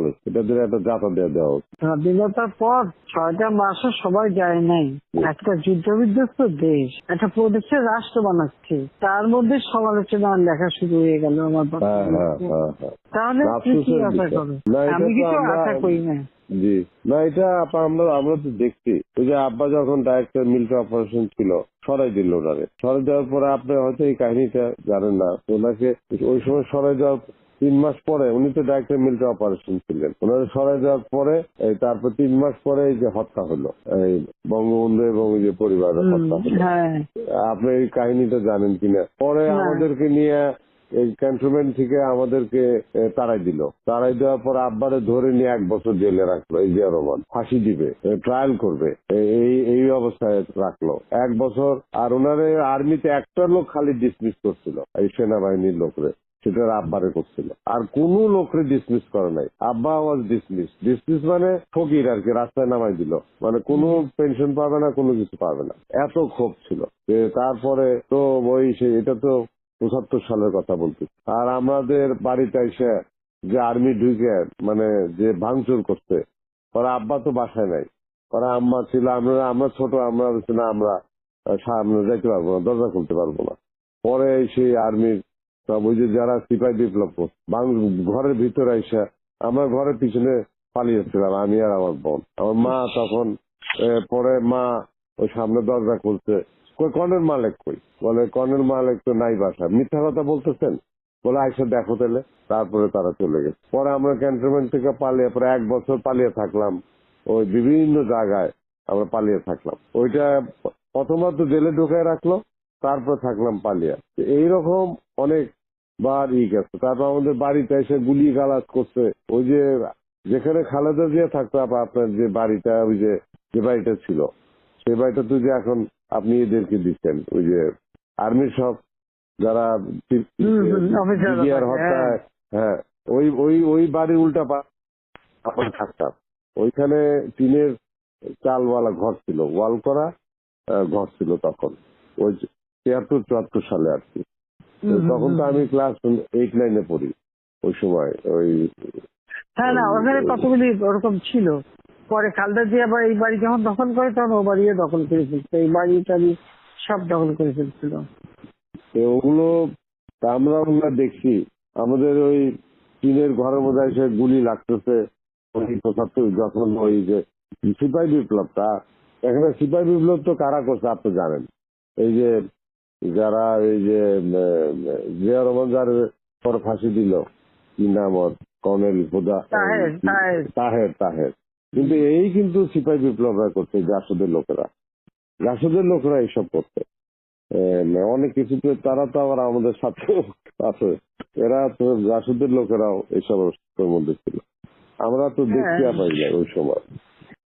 ভালো, এটা দিয়ে একটা যাতা দিয়ে দেওয়া উচিত। স্বাধীনতার পর 6টা মাসও সবাই যায় নাই। একটা যুদ্ধ বিধ্বস্ত দেশ একটা প্রদেশের রাষ্ট্র বানাচ্ছে, তার মধ্যে সমালোচনা লেখা শুরু হয়ে গেল আমার। তাহলে কি আশা করো? আমি কিছু আশা করি না। জি না, এটা আমরা তো দেখছি, ওই যে আব্বা যখন ডাইরেক্টর মিলিটারি অপারেশন ছিল সরাই দিল ওনারে, সরাই দেওয়ার পরে আপনি হয়তো এই কাহিনীটা জানেন না, ওনাকে ওই সময় সরাই দেওয়ার 3 মাস পরে, উনি তো ডাইরেক্টর মিলিটারি অপারেশন ছিলেন, ওনারা সরাই দেওয়ার পরে তারপর 3 মাস পরে এই যে হত্যা হলো, এই বঙ্গবন্ধু এবং ওই যে পরিবারের হত্যা হলো। আপনি এই কাহিনীটা জানেন কিনা? পরে আমাদেরকে নিয়ে এই ক্যান্টনমেন্ট থেকে আমাদেরকে তাড়াই দিল, তাড়াই দেওয়ার পর আব্বারে ধরে নিয়ে 1 বছর জেলে রাখলো। এই জিয়া রহমান ফাঁসি দিবে, ট্রায়াল করবে, এই অবস্থায় রাখলো 1 বছর। আর ওনারে আর্মিতে একটা লোক খালি ডিসমিস করছিল, এই সেনাবাহিনীর লোকরে, সেটা আব্বারে করছিল, আর কোন লোকরে ডিসমিস করে নাই। আব্বা ওয়াজ ডিসমিস মানে ফকির আর কি, রাস্তায় নামাই দিল, মানে কোনো পেনশন পাবে না, কোনো কিছু পাবে না, এত ক্ষোভ ছিল। তারপরে তো এটা তো 75 সালের কথা বলতে। আর আমাদের বাড়িতে এসে যে আর্মি ঢুকে মানে যে ভাঙচুর করছে, ওরা আব্বা তো বাসায় নাই, ওরা আম্মা ছিল, আমরা ছোট, আমরা আমরা সামনে যাইতে পারবো না, দরজা খুলতে পারবো না। পরে সেই আর্মির সব ওই যে যারা সিপাহী বিপ্লব করছে ঘরের ভিতরে এসে, আমরা ঘরের পিছনে পালিয়েছিলাম, আমি আর আমার বোন। আমার মা তখন পরে মা ওই সামনে দরজা খুলছে, কর্নেল মালিক কই? বলে কর্নেল মালিক তো নাই বাসা। মিথ্যা কথা বলতেছেন? বলে আইসা দেখো তাহলে। তারপরে তারা চলে গেছে। পরে আমরা ক্যান্টনমেন্ট থেকে পালিয়ে, পরে 1 বছর পালিয়ে থাকলাম, ওই বিভিন্ন জায়গায় আমরা পালিয়ে থাকলাম। ওইটা প্রথমত জেলে ঢুকায় রাখলো, তারপর থাকলাম পালিয়ে। এইরকম অনেক বার গেছে। তারপর আমাদের বাড়িতে এসে গুলি গালাজ করছে। ওই যে যেখানে খালেদা জিয়া থাকতো, আপনার যে বাড়িটা, ওই যে বাড়িটা ছিল, সেই বাড়িটা তো যে এখন আপনি এদেরকে দিচ্ছেন, ওই যে আর্মির সব যারা হত্যায়, হ্যাঁ, ওই বাড়ির উল্টা আমরা থাকতাম। ওইখানে টিনের চালওয়ালা ঘর ছিল, ওয়াল করা ঘর ছিল তখন, ওই 73-74 সালে আর কি। তখন তো আমি ক্লাস 8-9-এ পড়ি ওই সময়। ওখানে কতগুলি ওরকম ছিল। পরে খালেদা জিয়া আবার এই বাড়ি যখন দখল করে, তখন ও বাড়িও দখল করে ফেলছে, এই বাড়ি টাড়ি সব দখল করে ফেলছিল। ওগুলো আমরা দেখছি, আমাদের ওই টিনের ঘরের মধ্যে এসে গুলি লাগতেছে। 75 যখন ওই যে সিপাহী বিপ্লবটা, এখানে সিপাহী বিপ্লব তো কারা করছে আপনি জানেন? এই যে যারা এই যে জিয়া রহমান যার পর ফাঁসি দিল, কি নাম ওর, কর্নেল তাহের। কিন্তু এই কিন্তু সিপাহী বিপ্লবরা করছে, জাসদের লোকেরা এইসব করছে অনেক কিছু। তারা তো আবার আমাদের সাথে আছে, এরা তো জাসদের লোকেরাও এইসব মধ্যে ছিল। আমরা তো দেখতে পাই না ওই সময়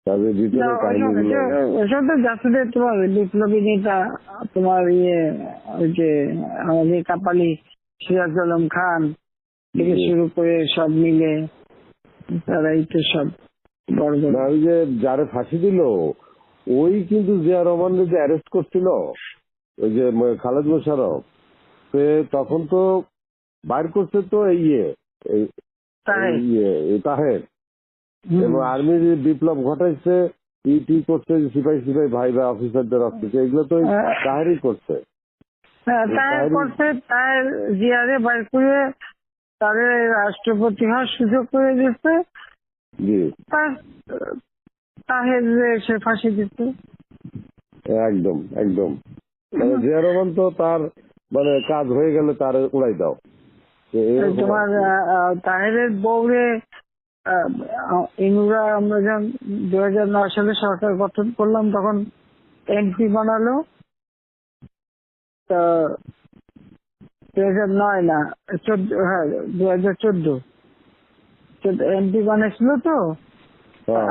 তাদের ভিতরে কাহিনীগুলো। জাসদের তোমার বিপ্লবী নেতা, তোমার ওই যে আমাদের কাপালি সিরাজ আলম খান থেকে শুরু করে সব মিলে তারাই তো সব বড়। ওই যে যারে ফাঁসি দিল, ওই কিন্তু জিয়া রহমানকে যে অ্যারেস্ট করছিল, ওই যে খালেদ মোশাররফ, সে তখন তো বাইর করছে তো তাহের, এবং আর্মির বিপ্লব ঘটাইছে, ইটি করছে, সিপাহী ভাই বা অফিসারদের অফিসে, এগুলো তো তাহেরই করছে। তাহের জিয়ারে বাইর করে তারে রাষ্ট্রপতি হওয়ার সুযোগ করে দিচ্ছে, তাহের সে ফাঁসি দিচ্ছে। একদম জিয়া রহমান তো তার মানে কাজ হয়ে গেলে তার উড়াই দাও। তোমার তাহেরের বউরে ইনুরা, আমরা যখন 2009 সালে সরকার গঠন করলাম, তখন এমপি বানালো। 2009 না 14, হ্যাঁ 2014 এমপি বানাইছিল। তো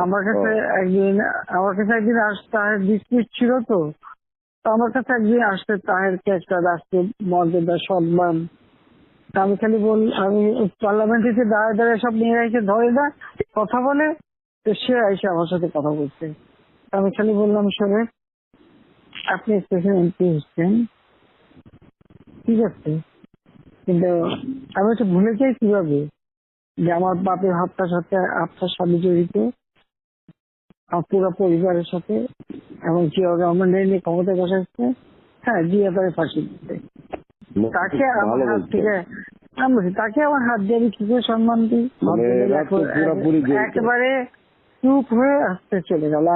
আমার কাছে একদিন আসতে ডিসমিস ছিল, তো আমার কাছে একদিন আসতে তাহের একটা রাষ্ট্রীয় মর্যাদা সম্মান। আমি খালি আমি পার্লামেন্টে দাঁড়ায় সব নিয়ে এসে ধরে না কথা বলে, তো সে এসে আমার সাথে কথা বলছে। আমি খালি বললাম, শোনে আপনি স্পেশাল এমপি হচ্ছেন, ঠিক আছে, কিন্তু আমি তো ভুলে যাই কিভাবে যে আমার বাপের হত্যার সাথে আপনার সাথে জড়িত, আমার পুরো পরিবারের সাথে, এবং জিয়া রহমান নিয়ে ক্ষমতা বসাচ্ছে। হ্যাঁ, জিয়া তারে ফাঁসি দিতে, তাকে আমার ভালো হাত বলছেন। থেকে আমি বলছি, তাকে আমার হাত দিয়ে আমি কি করে সম্মান দিই? মানে এরা তো পুরোপুরি জড়িত। একেবারে চুপ হয়ে আসতে চলে গেল।